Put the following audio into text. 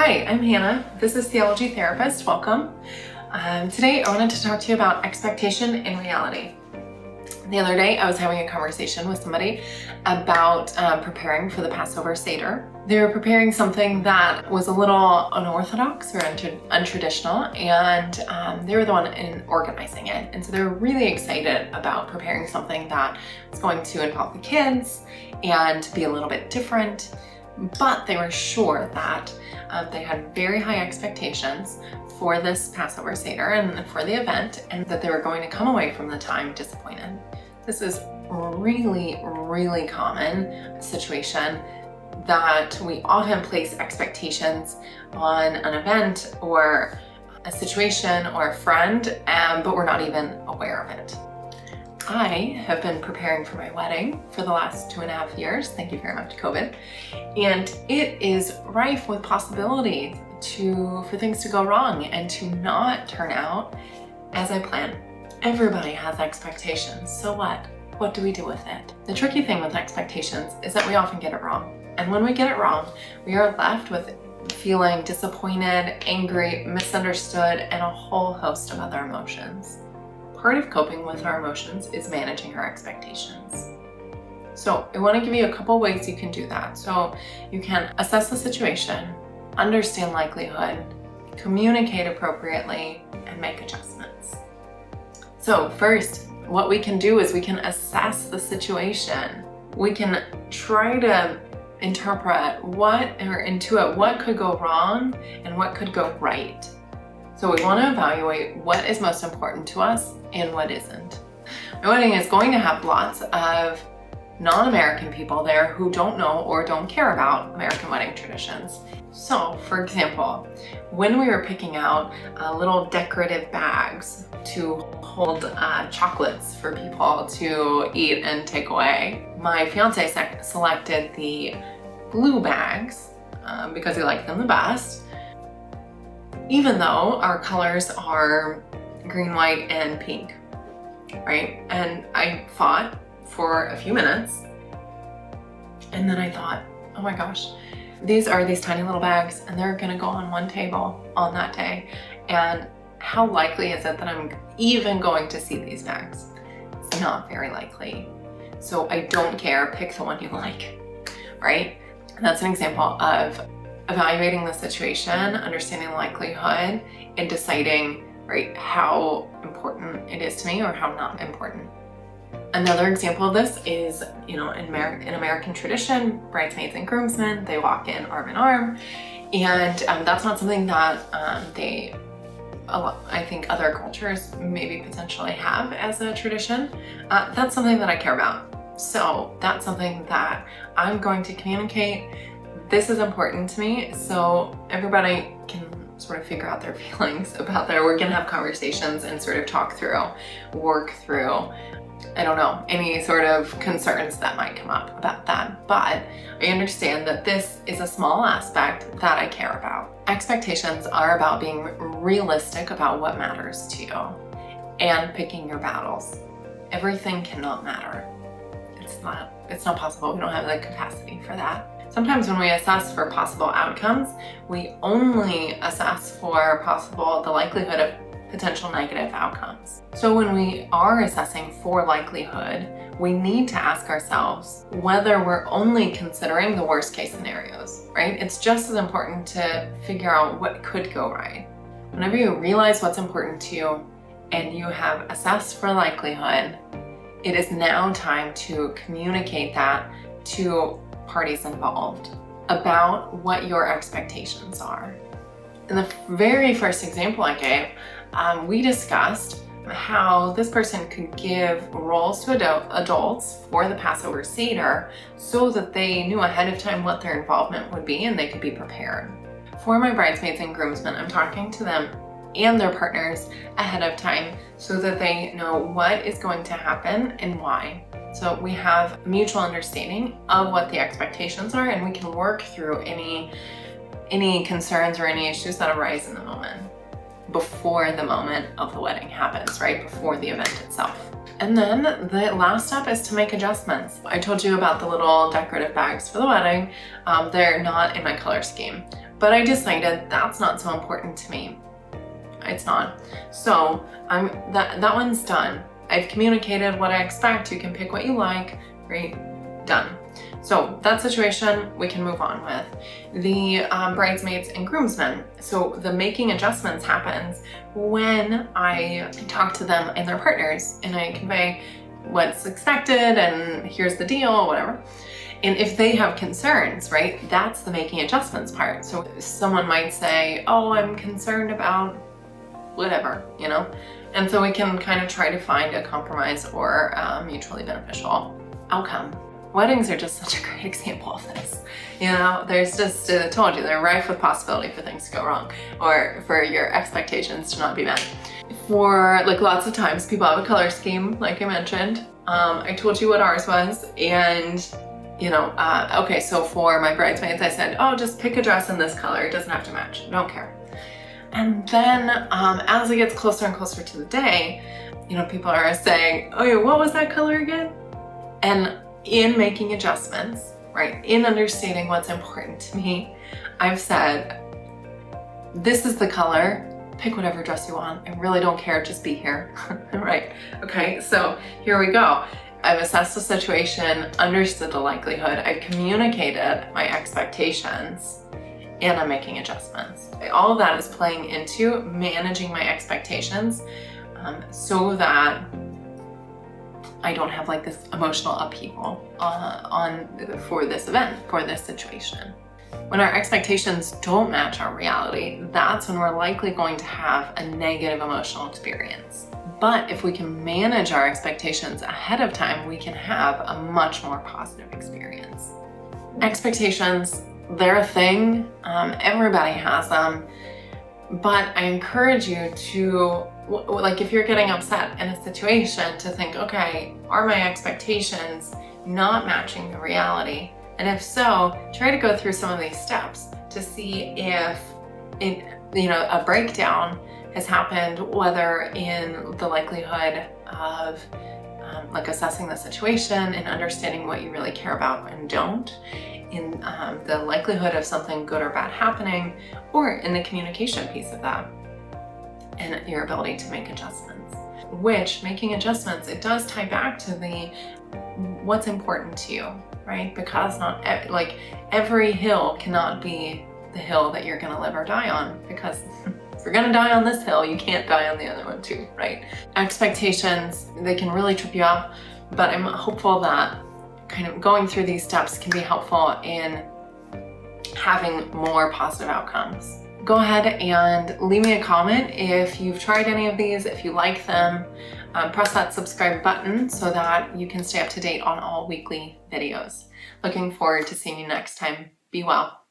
Hi, I'm Hannah. This is Theology Therapist. Welcome. Today I wanted to talk to you about expectation and reality. The other day I was having a conversation with somebody about preparing for the Passover Seder. They were preparing something that was a little unorthodox or untraditional, and they were the one in organizing it. And so they were really excited about preparing something that was going to involve the kids and be a little bit different. But they were sure that they had very high expectations for this Passover Seder and for the event, and that they were going to come away from the time disappointed. This is really common situation that we often place expectations on an event or a situation or a friend, but we're not even aware of it. I have been preparing for my wedding for the last 2.5 years. Thank you very much, COVID. And it is rife with possibility for things to go wrong and to not turn out as I plan. Everybody has expectations, so what? What do we do with it? The tricky thing with expectations is that we often get it wrong. And when we get it wrong, we are left with feeling disappointed, angry, misunderstood, and a whole host of other emotions. Part of coping with our emotions is managing our expectations. So I want to give you a couple ways you can do that. So you can assess the situation, understand likelihood, communicate appropriately, and make adjustments. So first, what we can do is we can assess the situation. We can try to interpret what could go wrong and what could go right. So we want to evaluate what is most important to us and what isn't. My wedding is going to have lots of non-American people there who don't know or don't care about American wedding traditions. So, for example, when we were picking out little decorative bags to hold chocolates for people to eat and take away, my fiance selected the blue bags because he liked them the best, even though our colors are green, white, and pink, right? And I fought for a few minutes, and then I thought, oh my gosh, these are these tiny little bags, and they're gonna go on one table on that day, and how likely is it that I'm even going to see these bags? It's not very likely. So I don't care, pick the one you like, right? And that's an example of evaluating the situation, understanding the likelihood, and deciding, right, how important it is to me or how not important. Another example of this is, in American tradition, bridesmaids and groomsmen, they walk in arm, and that's not something that I think other cultures maybe potentially have as a tradition. That's something that I care about. So that's something that I'm going to communicate. This is important to me, so everybody can sort of figure out their feelings about that. We're gonna have conversations and sort of work through, I don't know, any sort of concerns that might come up about that. But I understand that this is a small aspect that I care about. Expectations are about being realistic about what matters to you and picking your battles. Everything cannot matter. It's not possible. We don't have the capacity for that. Sometimes when we assess for possible outcomes, we only assess for the likelihood of potential negative outcomes. So when we are assessing for likelihood, we need to ask ourselves whether we're only considering the worst case scenarios, right? It's just as important to figure out what could go right. Whenever you realize what's important to you and you have assessed for likelihood, it is now time to communicate that to parties involved about what your expectations are. In the very first example I gave, we discussed how this person could give roles to adults for the Passover Seder so that they knew ahead of time what their involvement would be and they could be prepared. For my bridesmaids and groomsmen, I'm talking to them and their partners ahead of time so that they know what is going to happen and why. So we have mutual understanding of what the expectations are, and we can work through any concerns or any issues that arise in the moment before the moment of the wedding happens, right? Before the event itself. And then the last step is to make adjustments. I told you about the little decorative bags for the wedding. They're not in my color scheme, but I decided that's not so important to me. It's not. So that one's done. I've communicated what I expect. You can pick what you like, right? Done. So that situation we can move on with. The bridesmaids and groomsmen. So the making adjustments happens when I talk to them and their partners and I convey what's expected and here's the deal, whatever. And if they have concerns, right, that's the making adjustments part. So someone might say, oh, I'm concerned about whatever, you know? And so we can kind of try to find a compromise or a mutually beneficial outcome. Weddings are just such a great example of this. You know, there's just, I told you, they're rife with possibility for things to go wrong or for your expectations to not be met. For like lots of times, people have a color scheme, like I mentioned. I told you what ours was, and you know, okay, so for my bridesmaids, I said, oh, just pick a dress in this color. It doesn't have to match. Don't care. And then as it gets closer and closer to the day, you know, people are saying, oh yeah, what was that color again? And in making adjustments, right, in understanding what's important to me, I've said, this is the color, pick whatever dress you want. I really don't care, just be here, right? Okay, so here we go. I've assessed the situation, understood the likelihood, I've communicated my expectations, and I'm making adjustments. All of that is playing into managing my expectations so that I don't have like this emotional upheaval for this event, for this situation. When our expectations don't match our reality, that's when we're likely going to have a negative emotional experience. But if we can manage our expectations ahead of time, we can have a much more positive experience. Expectations, they're a thing. Everybody has them. But I encourage you to, like if you're getting upset in a situation, to think, okay, are my expectations not matching the reality? And if so, try to go through some of these steps to see if a breakdown has happened, whether in the likelihood of like assessing the situation and understanding what you really care about and don't, in the likelihood of something good or bad happening, or in the communication piece of that, and your ability to make adjustments. Which, making adjustments, it does tie back to the what's important to you, right? Because not like every hill cannot be the hill that you're gonna live or die on, because if you're gonna die on this hill, you can't die on the other one too, right? Expectations, they can really trip you up, but I'm hopeful that kind of going through these steps can be helpful in having more positive outcomes. Go ahead and leave me a comment if you've tried any of these, if you like them. Press that subscribe button so that you can stay up to date on all weekly videos. Looking forward to seeing you next time. Be well.